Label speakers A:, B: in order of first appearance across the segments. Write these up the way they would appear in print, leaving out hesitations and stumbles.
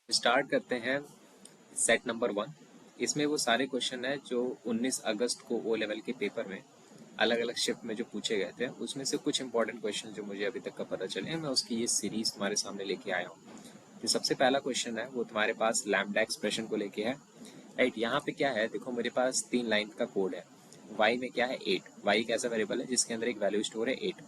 A: Start करते हैं set number 1। इसमें वो सारे क्वेश्चन है जो 19 अगस्त को ओ लेवल के पेपर में अलग अलग शिफ्ट में जो पूछे गए थे, उसमें से कुछ इंपॉर्टेंट क्वेश्चन जो मुझे अभी तक का पता चले हैं, मैं उसकी ये सीरीज तुम्हारे सामने लेके आया हूँ। जो सबसे पहला क्वेश्चन है वो तुम्हारे पास लैम्बडा एक्सप्रेशन को लेके है। राइट, यहाँ पे क्या है, देखो मेरे पास 3 लाइन का कोड है। y में क्या है 8, y एक ऐसा वेरिएबल है जिसके अंदर एक वैल्यू स्टोर है 8।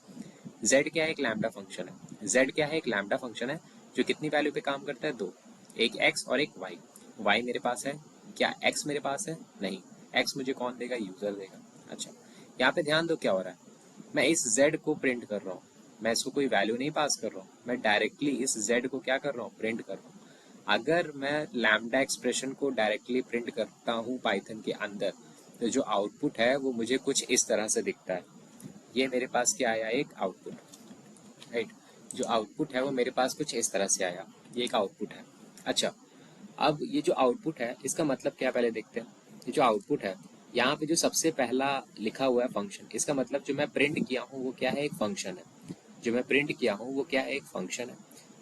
A: z क्या है, एक लैम्बडा फंक्शन है। z क्या है, एक लैम्बडा फंक्शन है जो कितनी वैल्यू पे काम करता है, दो, एक x और एक y। y मेरे पास है, क्या x मेरे पास है, नहीं, x मुझे कौन देगा, यूजर देगा। अच्छा, यहाँ पे ध्यान दो क्या हो रहा है, मैं इस z को प्रिंट कर रहा हूँ, मैं इसको कोई वैल्यू नहीं पास कर रहा हूँ, मैं डायरेक्टली इस z को क्या कर रहा हूँ, प्रिंट कर रहा हूँ। अगर मैं लैम्बडा एक्सप्रेशन को डायरेक्टली प्रिंट करता हूँ पाइथन के अंदर, तो जो आउटपुट है वो मुझे कुछ इस तरह से दिखता है। ये मेरे पास क्या आया, एक आउटपुट। राइट, जो आउटपुट है वो मेरे पास कुछ इस तरह से आया, ये एक आउटपुट है। अच्छा, अब ये जो आउटपुट है इसका मतलब क्या, पहले देखते हैं। ये जो आउटपुट है, यहाँ पे जो सबसे पहला लिखा हुआ है फंक्शन, इसका मतलब जो मैं प्रिंट किया हूँ वो क्या है, एक फंक्शन है। जो मैं प्रिंट किया हूँ वो क्या है, एक फंक्शन है।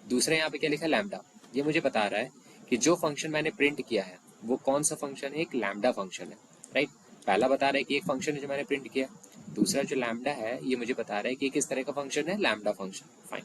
A: दूसरा यहाँ पे क्या लिखा है, लैम्बडा। ये मुझे बता रहा है कि जो फंक्शन मैंने प्रिंट किया है वो कौन सा फंक्शन है, एक लैम्बडा फंक्शन है। राइट, पहला बता रहा है कि एक फंक्शन है जो मैंने प्रिंट किया। दूसरा जो लैम्बडा है ये मुझे बता रहा है कि किस तरह का फंक्शन है, लैम्बडा फंक्शन। फाइन।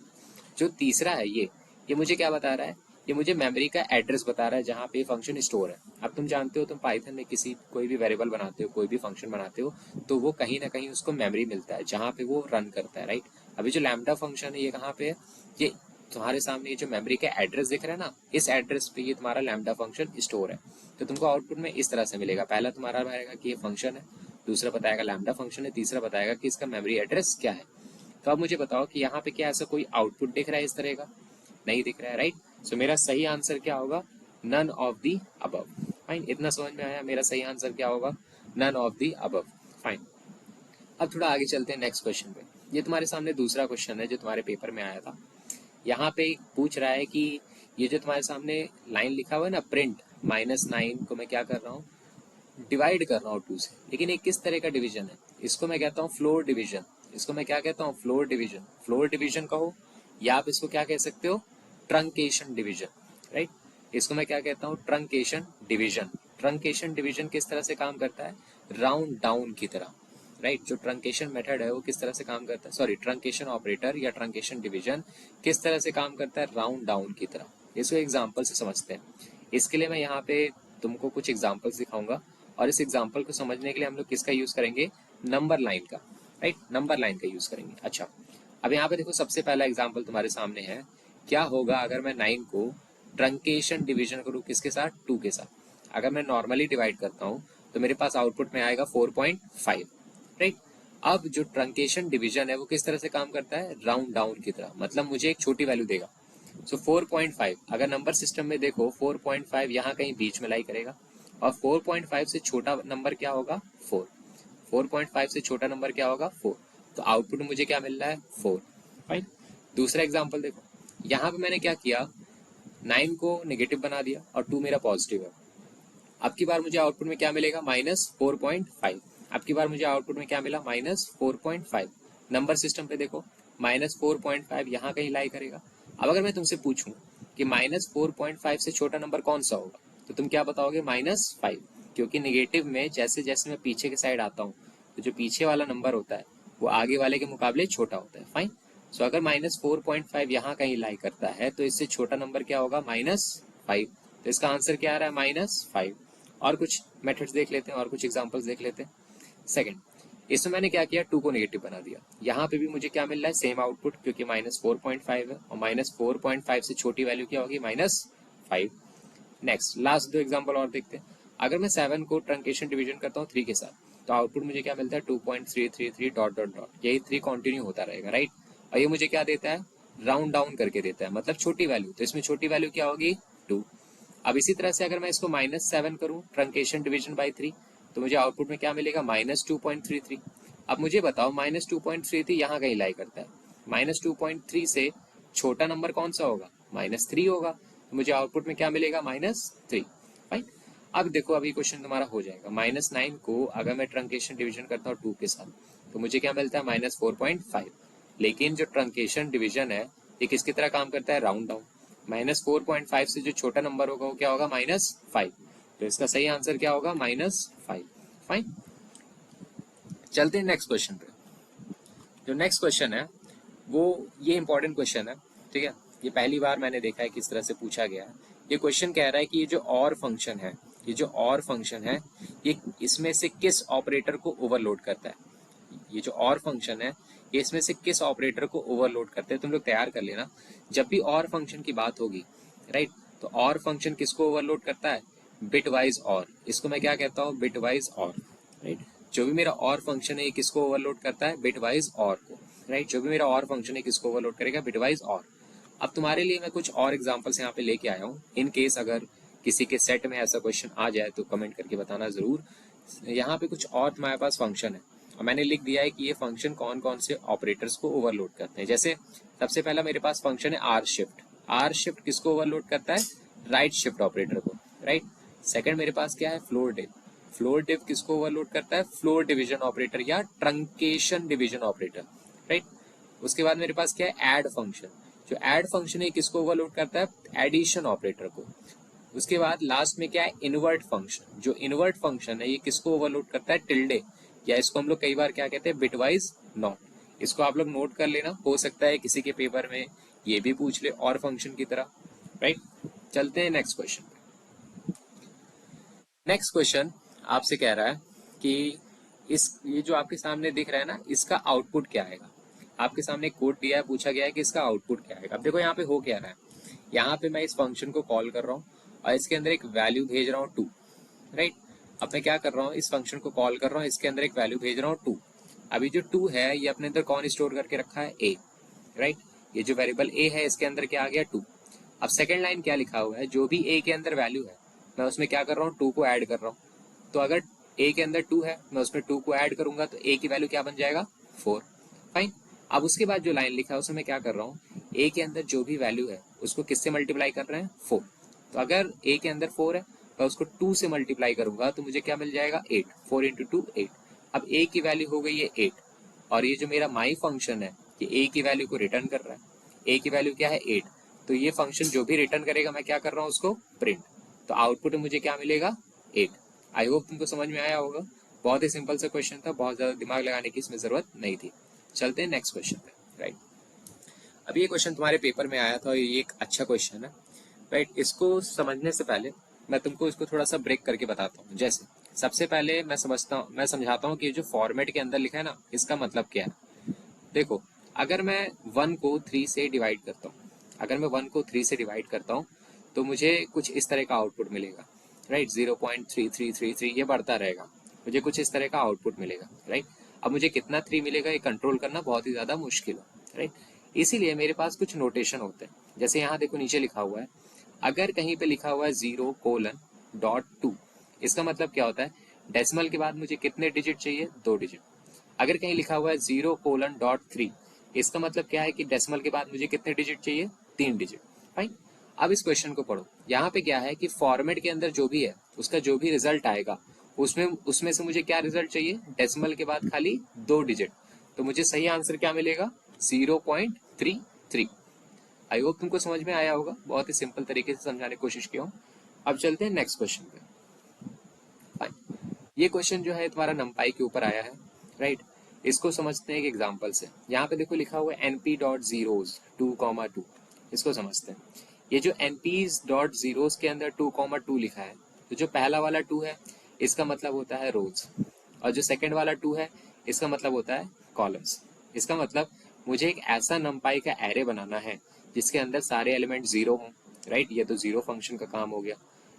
A: जो तीसरा है ये मुझे क्या बता रहा है, ये मुझे मेमोरी का एड्रेस बता रहा है जहाँ पे फंक्शन स्टोर है। अब तुम जानते हो, तुम पाइथन में किसी कोई भी वेरिएबल बनाते हो, कोई भी फंक्शन बनाते हो, तो वो कहीं ना कहीं उसको मेमोरी मिलता है जहाँ पे वो रन करता है। राइट, अभी जो लैम्बडा फंक्शन है ये कहाँ पे है, ये तुम्हारे सामने ये जो मेमोरी का एड्रेस दिख रहा है ना, इस एड्रेस पे ये तुम्हारा लैम्बडा फंक्शन स्टोर है। तो तुमको आउटपुट में इस तरह से मिलेगा, पहला तुम्हारा रहेगा कि ये फंक्शन है, दूसरा बताएगा लैम्बडा फंक्शन है, तीसरा बताएगा कि इसका मेमोरी एड्रेस क्या है। तो अब मुझे बताओ कि यहाँ पे क्या ऐसा कोई आउटपुट दिख रहा है इस तरह का, नहीं दिख रहा है। राइट, सो मेरा सही आंसर क्या होगा, none of the above. Fine, इतना समझ में आया, मेरा सही आंसर क्या होगा, none of the above. Fine, अब थोड़ा आगे चलते हैं नेक्स्ट क्वेश्चन पे। ये तुम्हारे सामने दूसरा क्वेश्चन है जो तुम्हारे पेपर में आया था। यहाँ पे पूछ रहा है कि ये जो तुम्हारे सामने लाइन लिखा हुआ है ना, प्रिंट -9 को मैं क्या कर रहा हूँ, डिवाइड कर रहा हूँ 2 से। लेकिन एक किस तरह का डिवीजन है, इसको मैं कहता हूँ फ्लोर डिवीजन। इसको मैं क्या कहता हूँ, फ्लोर डिवीजन। फ्लोर डिवीजन कहो या आप इसको क्या कह सकते हो, ट्रंकेशन डिवीजन। राइट, इसको मैं क्या कहता हूँ, ट्रंकेशन डिवीजन। ट्रंकेशन डिवीजन किस तरह से काम करता है, राउंड डाउन की तरह। राइट, जो ट्रंकेशन मेथड है वो किस तरह से काम करता है, सॉरी, ट्रंकेशन ऑपरेटर या ट्रंकेशन डिवीजन किस तरह से काम करता है, राउंड डाउन की तरह। इसको एग्जाम्पल से समझते हैं। इसके लिए मैं यहाँ पे तुमको कुछ एग्जाम्पल्स दिखाऊंगा, और इस एग्जाम्पल को समझने के लिए हम लोग किसका यूज करेंगे, नंबर लाइन का। राइट, नंबर लाइन का यूज करेंगे। अच्छा, अब यहाँ पे देखो सबसे पहला एग्जाम्पल तुम्हारे सामने है, क्या होगा अगर मैं 9 को ट्रंकेशन डिवीजन करूँ, किसके साथ, 2 के साथ। अगर मैं नॉर्मली डिवाइड करता हूँ तो मेरे पास आउटपुट में आएगा 4.5। राइट, अब जो ट्रंकेशन डिवीजन है वो किस तरह से काम करता है, राउंड डाउन की तरह, मतलब मुझे एक छोटी वैल्यू देगा। सो 4.5, अगर नंबर सिस्टम में देखो 4.5 यहाँ कहीं बीच में लाई करेगा, और 4.5 से छोटा नंबर क्या होगा, 4। 4.5 से छोटा नंबर क्या होगा, 4। तो आउटपुट मुझे क्या मिल रहा है, 4। फाइन, दूसरा एग्जाम्पल देखो, यहाँ पे मैंने क्या किया, 9 को नेगेटिव बना दिया और 2 मेरा पॉजिटिव है। अब की बार मुझे आउटपुट में क्या मिलेगा, -4.5। अब की बार मुझे आउटपुट में क्या मिला, -4.5। नंबर सिस्टम पे देखो, -4.5 यहाँ कहीं लाई करेगा। अब अगर मैं तुमसे पूछूं कि -4.5 से छोटा नंबर कौन सा होगा, तो तुम क्या बताओगे, -5। क्योंकि निगेटिव में जैसे जैसे मैं पीछे के साइड आता हूँ, तो जो पीछे वाला नंबर होता है वो आगे वाले के मुकाबले छोटा होता है। फाइन, सो अगर -4.5 यहाँ कहीं लाई करता है तो इससे छोटा नंबर क्या होगा, -5। तो इसका आंसर क्या आ रहा है, -5। और कुछ मेथड्स देख लेते हैं, और कुछ एग्जांपल्स देख लेते हैं। सेकंड, इसमें मैंने क्या किया, 2 को नेगेटिव बना दिया। यहाँ पे भी मुझे क्या मिल रहा है, सेम आउटपुट, क्योंकि -4.5 है, और -4.5 से छोटी वैल्यू क्या होगी, -5। नेक्स्ट, लास्ट 2 एग्जांपल और देखते हैं। अगर मैं 7 को ट्रंकेशन डिवीजन करता हूँ 3 के साथ, तो आउटपुट मुझे क्या मिलता है, 2.333 डॉट डॉट डॉट, यही 3 कंटिन्यू होता रहेगा। राइट, और ये मुझे क्या देता है, राउंड डाउन करके देता है, मतलब छोटी वैल्यू। तो इसमें छोटी वैल्यू क्या होगी, 2। अब इसी तरह से अगर मैं इसको -7 करूं ट्रंकेशन डिवीजन बाई 3, तो मुझे आउटपुट में क्या मिलेगा, -2.33। अब मुझे बताओ, -2.33 यहाँ कहीं लाई करता है, -2.3 से छोटा नंबर कौन सा होगा, -3 होगा। तो मुझे आउटपुट में क्या मिलेगा, -3। फाइन, अब देखो अभी क्वेश्चन तुम्हारा हो जाएगा। -9 को अगर मैं ट्रंकेशन डिवीजन करता हूँ 2 के साथ, तो मुझे क्या मिलता है, -4.5। लेकिन जो ट्रंकेशन डिवीजन है ये किसकी तरह काम करता है, राउंड डाउन। -4.5 से जो छोटा नंबर होगा वो क्या होगा, -5। तो इसका सही आंसर क्या होगा, -5। फाइन। चलते हैं नेक्स्ट क्वेश्चन पे। जो नेक्स्ट क्वेश्चन है वो ये इंपॉर्टेंट क्वेश्चन है, ठीक है। ये पहली बार मैंने देखा है किस तरह से पूछा गया है। ये क्वेश्चन कह रहा है कि ये जो और फंक्शन है, ये जो और फंक्शन है, ये इसमें से किस ऑपरेटर को ओवरलोड करता है। ये जो और फंक्शन है ये इसमें से किस ऑपरेटर को ओवरलोड करते हैं। तुम लोग तैयार कर लेना, जब भी और फंक्शन की बात होगी, राइट, तो और फंक्शन किसको ओवरलोड करता है, बिट वाइज और। इसको मैं क्या कहता हूँ, बिट वाइज और, राइट। जो भी मेरा और फंक्शन है ये किसको ओवरलोड करता है, बिट वाइज और को, राइट। जो भी मेरा और फंक्शन है किसको ओवरलोड करेगा, बिट वाइज और। अब तुम्हारे लिए मैं कुछ और एग्जांपल्स यहाँ पे लेके आया हूँ। इन केस अगर किसी के सेट में ऐसा क्वेश्चन आ जाए तो कमेंट करके बताना जरूर। यहाँ पे कुछ और तुम्हारे पास फंक्शन है और मैंने लिख दिया है कि ये फंक्शन कौन कौन से ऑपरेटर्स को ओवरलोड करते हैं। जैसे सबसे पहला मेरे पास फंक्शन है आर शिफ्ट। आर शिफ्ट किसको ओवरलोड करता है, राइट शिफ्ट ऑपरेटर को, राइट। सेकंड मेरे पास क्या है, फ्लोर डिव। फ्लोर डिव किसको ओवरलोड करता है, फ्लोर डिवीजन ऑपरेटर या ट्रंकेशन डिवीजन ऑपरेटर, राइट। उसके बाद मेरे पास क्या है, ऐड फंक्शन। जो ऐड फंक्शन है किसको ओवरलोड करता है, एडिशन ऑपरेटर को। उसके बाद लास्ट में क्या है, इनवर्ट फंक्शन। जो इनवर्ट फंक्शन है ये किसको ओवरलोड करता है, टिल्डे, या इसको हम लोग कई बार क्या कहते हैं, बिटवाइज नॉट। इसको आप लोग नोट कर लेना, हो सकता है किसी के पेपर में ये भी पूछ ले और फंक्शन की तरह, राइट। चलते हैं नेक्स्ट क्वेश्चन। नेक्स्ट क्वेश्चन आपसे कह रहा है कि ये जो आपके सामने दिख रहा है ना, इसका आउटपुट क्या आएगा। आपके सामने कोड दिया है, पूछा गया है कि इसका आउटपुट क्या आएगा। अब देखो यहाँ पे हो क्या रहा है, यहाँ पे मैं इस फंक्शन को कॉल कर रहा हूँ और इसके अंदर एक वैल्यू भेज रहा हूँ 2, राइट। अब मैं क्या कर रहा हूँ, इस फंक्शन को कॉल कर रहा हूँ, इसके अंदर एक वैल्यू भेज रहा हूँ 2। अभी जो 2 है ये अपने अंदर कौन स्टोर करके रखा है, ए, राइट। ये जो वेरिएबल ए है इसके अंदर क्या आ गया, 2। अब सेकेंड लाइन क्या लिखा हुआ है, जो भी ए के अंदर वैल्यू है मैं उसमें क्या कर रहा हूँ, 2 को ऐड कर रहा हूँ। तो अगर ए के अंदर 2 है मैं उसमें 2 को ऐड करूंगा तो ए की वैल्यू क्या बन जाएगा, 4। फाइन। अब उसके बाद जो लाइन लिखा है उसमें मैं क्या कर रहा हूँ, ए के अंदर जो भी वैल्यू है उसको किससे मल्टीप्लाई कर रहे हैं, 4। तो अगर ए के अंदर 4 है मैं उसको 2 से मल्टीप्लाई करूंगा तो मुझे क्या मिल जाएगा, 8। 4 इंटू 2 8। अब ए की वैल्यू हो गई है 8 और ये जो मेरा माई फंक्शन है ये ए की वैल्यू को रिटर्न कर रहा है। ए की वैल्यू क्या है, 8। तो ये फंक्शन जो भी रिटर्न करेगा मैं क्या कर रहा हूँ, उसको प्रिंट। तो आउटपुट में मुझे क्या मिलेगा, 8। आई होप तुमको समझ में आया होगा। बहुत ही सिंपल सा क्वेश्चन था, बहुत ज्यादा दिमाग लगाने की इसमें जरूरत नहीं थी। चलते हैं नेक्स्ट क्वेश्चन पे, राइट। अब ये क्वेश्चन तुम्हारे पेपर में आया था और ये एक अच्छा क्वेश्चन है, राइट। इसको समझने से पहले मैं तुमको इसको थोड़ा सा ब्रेक करके बताता हूँ। जैसे सबसे पहले मैं समझाता हूँ कि ये जो फॉर्मेट के अंदर लिखा है ना इसका मतलब क्या है। देखो, अगर मैं 1 को 3 से डिवाइड करता हूँ, अगर मैं 1 को 3 से डिवाइड करता हूँ तो मुझे कुछ इस तरह का आउटपुट मिलेगा, राइट। 0.3333 ये बढ़ता रहेगा, मुझे कुछ इस तरह का आउटपुट मिलेगा, राइट। अब मुझे कितना 3 मिलेगा ये कंट्रोल करना बहुत ही ज्यादा मुश्किल है, राइट। इसीलिए मेरे पास कुछ नोटेशन होते हैं। जैसे यहाँ देखो नीचे लिखा हुआ है, अगर कहीं पे लिखा हुआ है 0:2, इसका मतलब क्या होता है, डेसिमल के बाद मुझे कितने डिजिट चाहिए, 2 डिजिट। अगर कहीं लिखा हुआ है 0:3, इसका मतलब क्या है कि डेसिमल के बाद मुझे कितने डिजिट चाहिए, 3 डिजिट। फाइन। अब इस क्वेश्चन को पढ़ो, यहाँ पे क्या है कि फॉर्मेट के अंदर जो भी है उसका जो भी रिजल्ट आएगा उसमें उसमें से मुझे क्या रिजल्ट चाहिए, डेसिमल के बाद खाली 2 डिजिट। तो मुझे सही आंसर क्या मिलेगा, 0.33। आई होप तुमको समझ में आया होगा, बहुत ही सिंपल तरीके से समझाने की कोशिश किया हूँ। अब चलते हैं नेक्स्ट क्वेश्चन पे। फाइन। ये क्वेश्चन जो है तुम्हारा नंपाई के ऊपर आया है, राइट। इसको समझते हैं एक एग्जांपल से। यहाँ पे देखो लिखा हुआ है np.zeros 2,2। इसको समझते हैं। ये जो np.zeros के अंदर 2,2 लिखा है, तो जो पहला वाला 2 है इसका मतलब होता है रोज, और जो सेकंड वाला 2 है इसका मतलब होता है कॉलम्स। इसका मतलब मुझे एक ऐसा नंपाई का एरे बनाना है जिसके अंदर सारे एलिमेंट 0 हों, राइट। ये तो 0 फंक्शन का काम हो गया।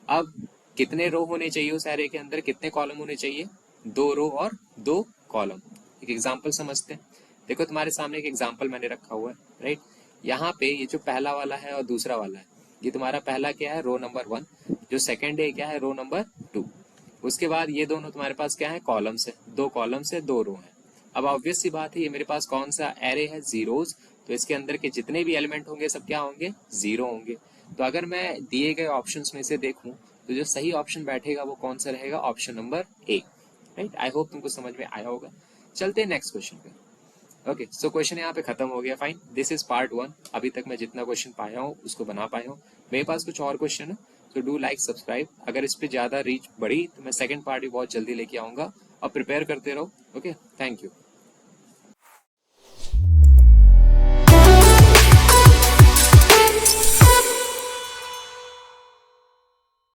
A: अब कितने रो होने चाहिए उस एरे के अंदर, कितने कॉलम होने चाहिए, 2 रो और 2 कॉलम। एक एग्जांपल समझते हैं। देखो तुम्हारे सामने एक एग्जांपल मैंने रखा हुआ है, राइट। यहाँ पे ये जो पहला वाला है और दूसरा वाला है, ये तुम्हारा पहला क्या है, रो नंबर 1। जो सेकंड है क्या है, रो नंबर 2। उसके बाद ये दोनों तुम्हारे पास क्या है, कॉलम्स है, 2 कॉलम्स है, 2 रो है। अब ऑब्वियस सी बात है ये मेरे पास कौन सा एरे है, जीरोस। तो इसके अंदर के जितने भी एलिमेंट होंगे सब क्या होंगे, 0 होंगे। तो अगर मैं दिए गए ऑप्शंस में से देखूं तो जो सही ऑप्शन बैठेगा वो कौन सा रहेगा, option number A, right. I hope तुमको समझ में आया होगा। चलते हैं नेक्स्ट क्वेश्चन पे। ओके, सो क्वेश्चन यहाँ पे खत्म हो गया। Fine, this is part 1। अभी तक मैं जितना क्वेश्चन पाया हूँ उसको बना पाया हूँ। मेरे पास कुछ और क्वेश्चन है, तो डू लाइक सब्सक्राइब। अगर इस पे ज्यादा रीच बढ़ी तो मैं सेकंड पार्ट भी बहुत जल्दी लेके आऊंगा, और प्रिपेयर करते रहो। Okay, thank you.